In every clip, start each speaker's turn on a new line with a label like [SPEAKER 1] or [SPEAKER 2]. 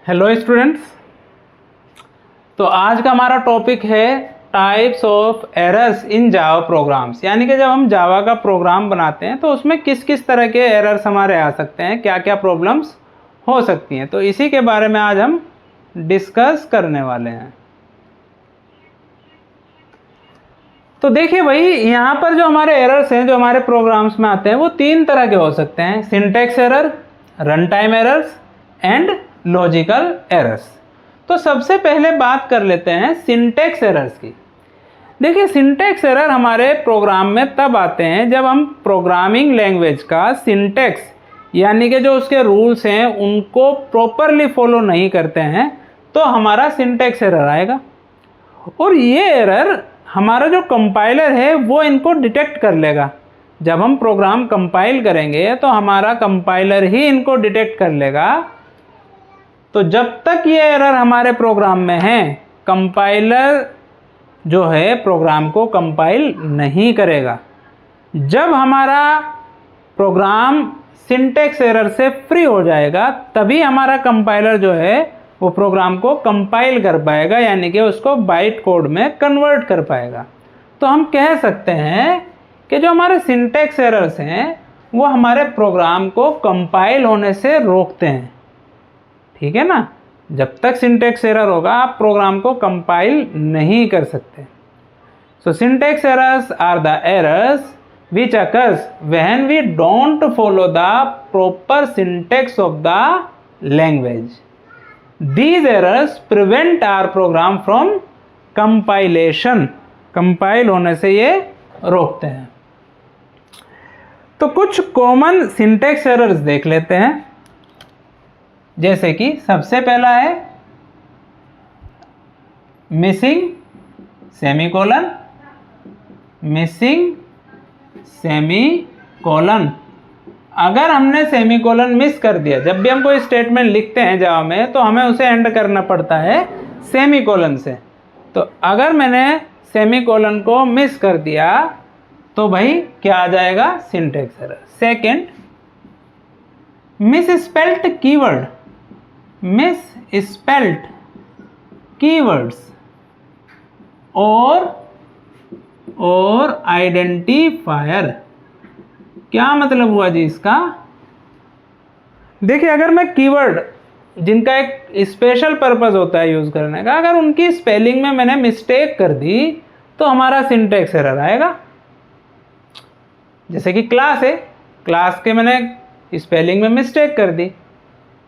[SPEAKER 1] Hello students. तो आज का हमारा टॉपिक है types of errors in Java programmes, यानी कि जब हम जावा का प्रोग्राम बनाते हैं तो उसमें किस किस तरह के एरर्स हमारे आ सकते हैं, क्या क्या प्रॉब्लम्स हो सकती हैं। तो इसी के बारे में आज हम डिस्कस करने वाले हैं। तो देखिए भाई, यहाँ पर जो हमारे एरर्स हैं जो हमारे प्रोग्राम्स में आते हैं वो तीन तरह के हो सकते हैं: syntax error, run time errors and logical errors. तो सबसे पहले बात कर लेते हैं सिंटैक्स एरर्स की। देखिए, सिंटैक्स एरर हमारे प्रोग्राम में तब आते हैं जब हम प्रोग्रामिंग लैंग्वेज का सिंटैक्स यानी कि जो उसके रूल्स हैं उनको प्रॉपरली फॉलो नहीं करते हैं, तो हमारा सिंटैक्स एरर आएगा। और ये एरर हमारा जो कंपाइलर है वो इनको डिटेक्ट कर लेगा। जब हम प्रोग्राम कंपाइल करेंगे तो हमारा कंपाइलर ही इनको डिटेक्ट कर लेगा। तो जब तक ये एरर हमारे प्रोग्राम में है, कंपाइलर जो है प्रोग्राम को कंपाइल नहीं करेगा। जब हमारा प्रोग्राम सिंटैक्स एरर से फ्री हो जाएगा तभी हमारा कंपाइलर जो है वो प्रोग्राम को कंपाइल कर पाएगा, यानी कि उसको बाइट कोड में कन्वर्ट कर पाएगा। तो हम कह सकते हैं कि जो हमारे सिंटैक्स एरर्स हैं वो हमारे प्रोग्राम को कंपाइल होने से रोकते हैं। ठीक है ना? जब तक सिंटैक्स एरर होगा आप प्रोग्राम को कंपाइल नहीं कर सकते। So syntax errors are the errors which occurs when we don't follow the proper syntax of the language. These errors prevent our program from compilation. Compile होने से ये रोकते हैं। तो कुछ कॉमन सिंटैक्स एरर्स देख लेते हैं। जैसे कि सबसे पहला है मिसिंग सेमीकोलन, मिसिंग सेमीकोलन। अगर हमने सेमीकोलन मिस कर दिया, जब भी हम कोई स्टेटमेंट लिखते हैं जावा में तो हमें उसे एंड करना पड़ता है सेमीकोलन से। तो अगर मैंने सेमीकोलन को मिस कर दिया तो भाई क्या आ जाएगा? Syntax error. Second, misspelt keyword, misspelt keywords और आइडेंटिफायर। क्या मतलब हुआ जी इसका? देखिए, अगर मैं कीवर्ड जिनका एक स्पेशल पर्पस होता है यूज़ करने का, अगर उनकी स्पेलिंग में मैंने मिस्टेक कर दी तो हमारा सिंटैक्स एरर आएगा। जैसे कि क्लास है, क्लास के मैंने स्पेलिंग में मिस्टेक कर दी,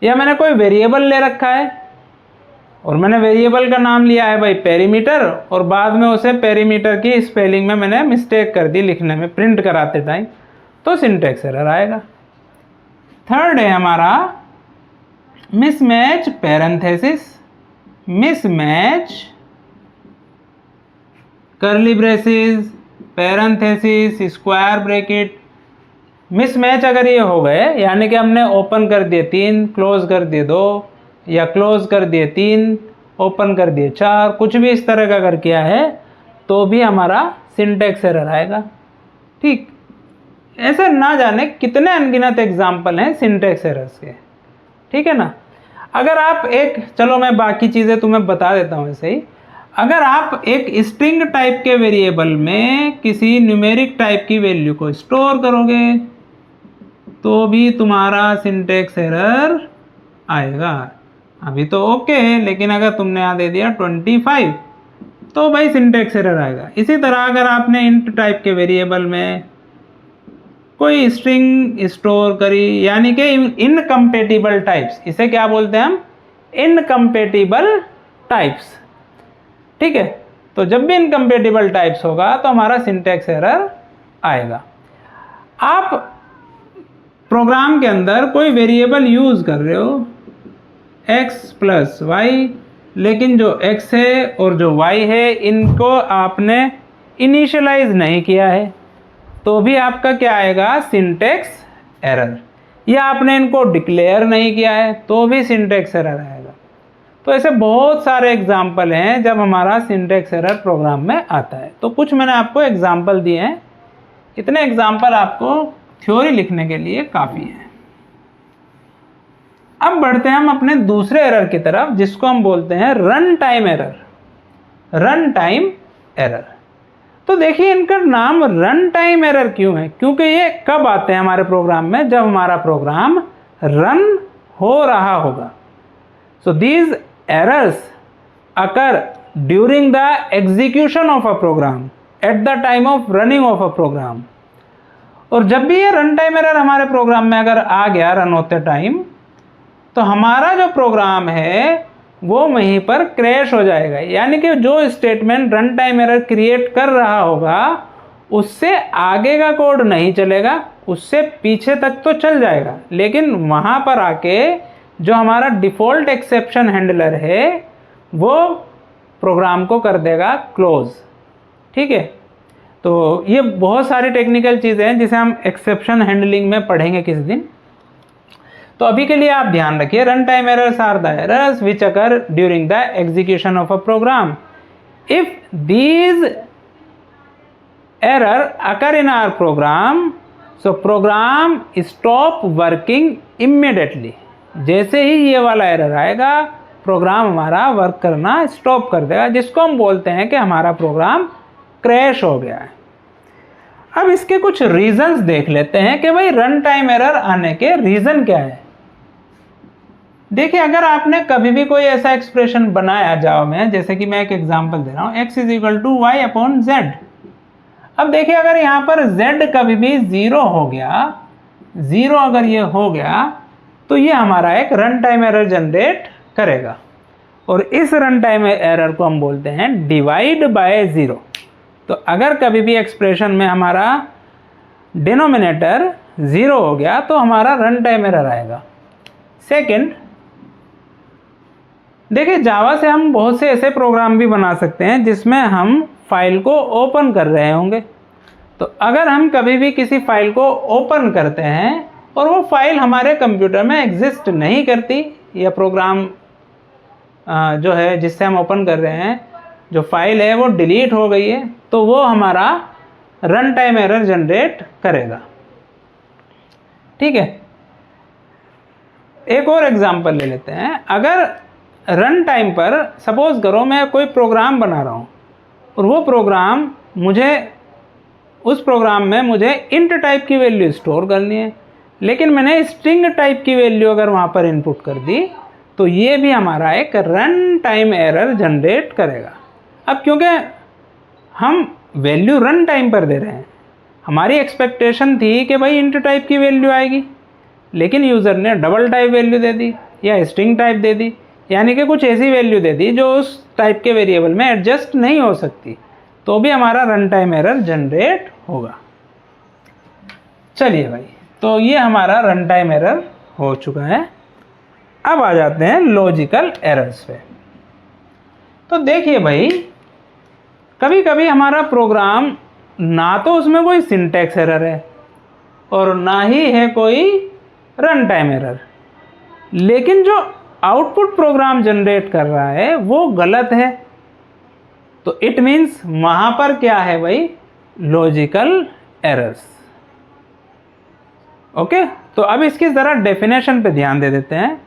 [SPEAKER 1] या मैंने कोई वेरिएबल ले रखा है और मैंने वेरिएबल का नाम लिया है भाई पेरीमीटर, और बाद में उसे पेरीमीटर की स्पेलिंग में मैंने मिस्टेक कर दी लिखने में, प्रिंट कराते टाइम, तो सिंटैक्स एरर आएगा। थर्ड है हमारा mismatch parenthesis, mismatch curly braces, parenthesis, square bracket. Mismatch अगर ये हो गए, यानी कि हमने ओपन कर दिए 3, क्लोज कर दिए 2, या क्लोज कर दिए 3, ओपन कर दिए 4, कुछ भी इस तरह का अगर किया है तो भी हमारा सिंटैक्स एरर आएगा। ठीक, ऐसे ना जाने कितने अनगिनत एग्जाम्पल हैं सिंटैक्स एरर्स के। ठीक है ना? अगर आप चलो मैं बाकी चीज़ें तुम्हें बता देता हूँ ऐसे ही। अगर आप एक स्ट्रिंग टाइप के वेरिएबल में किसी न्यूमेरिक टाइप की वैल्यू को स्टोर करोगे तो भी तुम्हारा सिंटैक्स एरर आएगा। अभी तो ओके है, लेकिन अगर तुमने यहाँ दे दिया 25 तो भाई सिंटैक्स एरर आएगा। इसी तरह अगर आपने इंट टाइप के वेरिएबल में कोई स्ट्रिंग स्टोर करी, यानी कि इनकम्पेटिबल टाइप्स, इसे क्या बोलते हैं हम? Incompatible types. ठीक है? तो जब भी इनकम्पेटिबल टाइप्स होगा तो हमारा सिंटैक्स एरर आएगा। आप प्रोग्राम के अंदर कोई वेरिएबल यूज़ कर रहे हो x + y, लेकिन जो x है और जो y है इनको आपने इनिशियलाइज नहीं किया है, तो भी आपका क्या आएगा? Syntax error. या आपने इनको डिक्लेयर नहीं किया है तो भी सिंटैक्स एरर आएगा। तो ऐसे बहुत सारे एग्जाम्पल हैं जब हमारा सिंटैक्स एरर प्रोग्राम में आता है। तो कुछ मैंने आपको एग्जाम्पल दिए हैं, इतने एग्जाम्पल आपको थ्योरी लिखने के लिए काफ़ी है। अब बढ़ते हैं हम अपने दूसरे एरर की तरफ, जिसको हम बोलते हैं run time error. Run time error. तो देखिए इनका नाम रन टाइम एरर क्यों है? क्योंकि ये कब आते हैं हमारे प्रोग्राम में? जब हमारा प्रोग्राम रन हो रहा होगा। So these errors occur during the execution of a program, at the time of running of a program. और जब भी ये रन टाइम एरर हमारे प्रोग्राम में अगर आ गया रन होते टाइम, तो हमारा जो प्रोग्राम है वो वहीं पर क्रैश हो जाएगा। यानी कि जो statement run time error create कर रहा होगा उससे आगे का कोड नहीं चलेगा, उससे पीछे तक तो चल जाएगा, लेकिन वहाँ पर आके जो हमारा डिफ़ॉल्ट एक्सेप्शन हैंडलर है वो प्रोग्राम को कर देगा क्लोज। ठीक है, तो ये बहुत सारी टेक्निकल चीज़ें हैं जिसे हम एक्सेप्शन हैंडलिंग में पढ़ेंगे किसी दिन। तो अभी के लिए आप ध्यान रखिए, run time errors are the errors which occur during the execution of a program. If these error occur in our program, so program stop working immediately. जैसे ही ये वाला एरर आएगा प्रोग्राम हमारा वर्क करना स्टॉप कर देगा, जिसको हम बोलते हैं कि हमारा प्रोग्राम क्रैश हो गया है। अब इसके कुछ रीजंस देख लेते हैं कि भाई रन टाइम एरर आने के रीजन क्या है। देखिए अगर आपने कभी भी कोई ऐसा एक्सप्रेशन बनाया जावा में, जैसे कि मैं एक एग्जांपल दे रहा हूँ, x is equal to Y upon Z. अब देखिए अगर यहाँ पर z कभी भी 0 हो गया, 0 अगर ये हो गया तो ये हमारा एक रन टाइम एरर जनरेट करेगा, और इस रन टाइम एरर को हम बोलते हैं डिवाइड बाय 0। तो अगर कभी भी एक्सप्रेशन में हमारा डिनोमिनेटर 0 हो गया तो हमारा रन टाइम एरर आएगा। सेकंड, देखिए जावा से हम बहुत से ऐसे प्रोग्राम भी बना सकते हैं जिसमें हम फाइल को ओपन कर रहे होंगे। तो अगर हम कभी भी किसी फाइल को ओपन करते हैं और वो फाइल हमारे कंप्यूटर में एग्जिस्ट नहीं करती, या प्रोग्राम जो है जिससे हम ओपन कर रहे हैं जो फाइल है वो डिलीट हो गई है, तो वो हमारा रन टाइम एरर जनरेट करेगा। ठीक है, एक और एग्जांपल ले लेते हैं। अगर रन टाइम पर सपोज करो मैं कोई प्रोग्राम बना रहा हूँ और वो प्रोग्राम उस प्रोग्राम में मुझे इंट टाइप की वैल्यू स्टोर करनी है, लेकिन मैंने स्ट्रिंग टाइप की वैल्यू अगर वहाँ पर इनपुट कर दी तो ये भी हमारा एक रन टाइम एरर जनरेट करेगा। अब क्योंकि हम वैल्यू रन टाइम पर दे रहे हैं, हमारी एक्सपेक्टेशन थी कि भाई इंट टाइप की वैल्यू आएगी, लेकिन यूज़र ने डबल टाइप वैल्यू दे दी या स्ट्रिंग टाइप दे दी, यानी कि कुछ ऐसी वैल्यू दे दी जो उस टाइप के वेरिएबल में एडजस्ट नहीं हो सकती, तो भी हमारा रन टाइम एरर जनरेट होगा। चलिए भाई, तो ये हमारा रन टाइम एरर हो चुका है। अब आ जाते हैं लॉजिकल एरर्स पे। तो देखिए भाई, कभी कभी हमारा प्रोग्राम ना तो उसमें कोई सिंटैक्स एरर है और ना ही है कोई रन टाइम एरर, लेकिन जो आउटपुट प्रोग्राम जनरेट कर रहा है वो गलत है। तो इट मीन्स वहाँ पर क्या है भाई? Logical errors. ओके, तो अब इसकी ज़रा डेफिनेशन पे ध्यान दे देते हैं।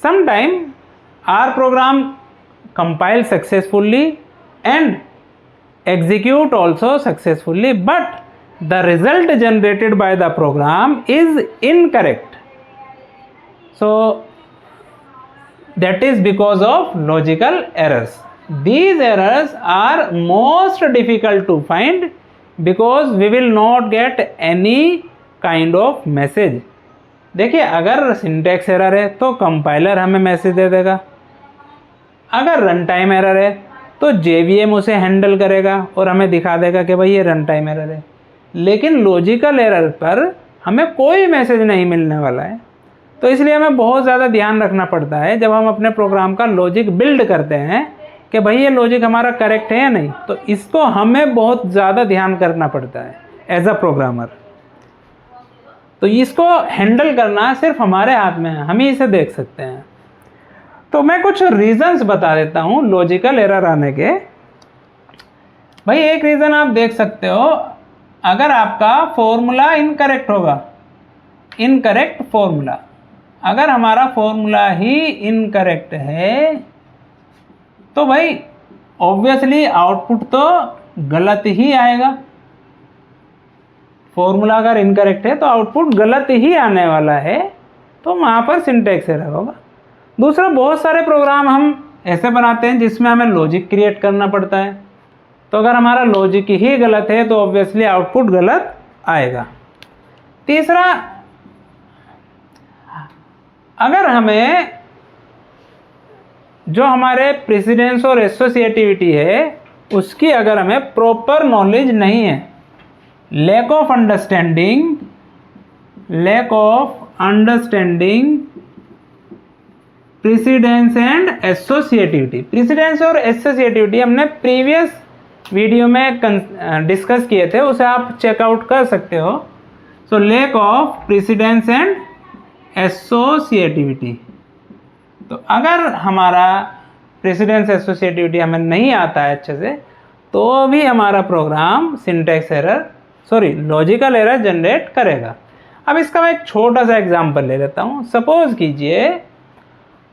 [SPEAKER 1] Sometime our program compile successfully and execute also successfully, but the result generated by the program is incorrect. So that is because of logical errors. These errors are most difficult to find because we will not get any kind of message. देखिए अगर syntax error है तो compiler हमें message दे देगा, अगर run time error है तो JVM उसे हैंडल करेगा और हमें दिखा देगा कि भाई ये रन टाइम एरर है। लेकिन लॉजिकल एरर पर हमें कोई मैसेज नहीं मिलने वाला है, तो इसलिए हमें बहुत ज़्यादा ध्यान रखना पड़ता है जब हम अपने प्रोग्राम का लॉजिक बिल्ड करते हैं कि भाई ये लॉजिक हमारा करेक्ट है या नहीं। तो इसको हमें बहुत ज़्यादा ध्यान करना पड़ता है एज अ प्रोग्रामर। तो इसको हैंडल करना सिर्फ हमारे हाथ में है, हम ही इसे देख सकते हैं। तो मैं कुछ रीजंस बता देता हूँ लॉजिकल एरर आने के। भाई एक रीज़न आप देख सकते हो, अगर आपका फॉर्मूला इनकरेक्ट होगा, इनकरेक्ट फॉर्मूला। अगर हमारा फॉर्मूला ही इनकरेक्ट है तो भाई ऑब्वियसली आउटपुट तो गलत ही आएगा। फॉर्मूला अगर इनकरेक्ट है तो आउटपुट गलत ही आने वाला है, तो वहाँ पर सिंटैक्स एरर होगा। दूसरा, बहुत सारे प्रोग्राम हम ऐसे बनाते हैं जिसमें हमें लॉजिक क्रिएट करना पड़ता है, तो अगर हमारा लॉजिक ही गलत है तो ऑब्वियसली आउटपुट गलत आएगा। तीसरा, अगर हमें जो हमारे प्रेसिडेंस और एसोसिएटिविटी है उसकी अगर हमें प्रॉपर नॉलेज नहीं है, lack of understanding precedence and associativity. Precedence और एसोसिएटिविटी हमने प्रीवियस वीडियो में डिस्कस किए थे, उसे आप चेकआउट कर सकते हो। So lack of precedence and associativity. तो अगर हमारा प्रेसिडेंस एसोसिएटिविटी हमें नहीं आता है अच्छे से, तो भी हमारा program syntax error logical error generate करेगा। अब इसका मैं एक छोटा सा एग्जांपल ले लेता हूँ। सपोज कीजिए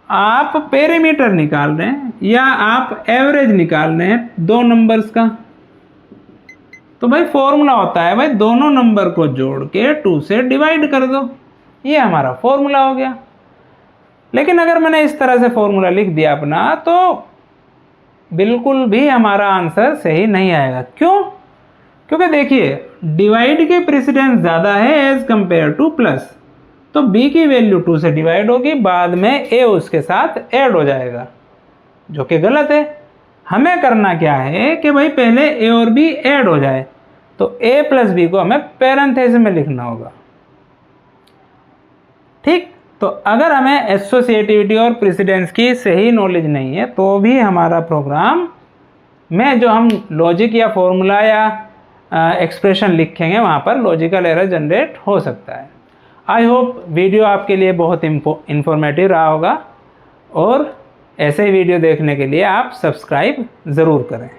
[SPEAKER 1] आप पेरीमीटर निकाल रहे हैं या आप एवरेज निकाल रहे हैं दो नंबर्स का, तो भाई फॉर्मूला होता है भाई दोनों नंबर को जोड़ के 2 से डिवाइड कर दो, ये हमारा फॉर्मूला हो गया। लेकिन अगर मैंने इस तरह से फॉर्मूला लिख दिया अपना, तो बिल्कुल भी हमारा आंसर सही नहीं आएगा। क्यों? क्योंकि देखिए डिवाइड के प्रेसिडेंस ज़्यादा है एज कंपेयर टू प्लस, तो b की वैल्यू 2 से डिवाइड होगी, बाद में a उसके साथ ऐड हो जाएगा, जो कि गलत है। हमें करना क्या है कि भाई पहले a और b ऐड हो जाए, तो a प्लस b को हमें पैरेंथेसिस में लिखना होगा। ठीक, तो अगर हमें एसोसिएटिविटी और प्रेसिडेंस की सही नॉलेज नहीं है, तो भी हमारा प्रोग्राम में जो हम लॉजिक या फॉर्मूला या एक्सप्रेशन लिखेंगे वहाँ पर लॉजिकल एरर जनरेट हो सकता है। आई होप वीडियो आपके लिए बहुत इंफॉर्मेटिव रहा होगा, और ऐसे ही वीडियो देखने के लिए आप सब्सक्राइब ज़रूर करें।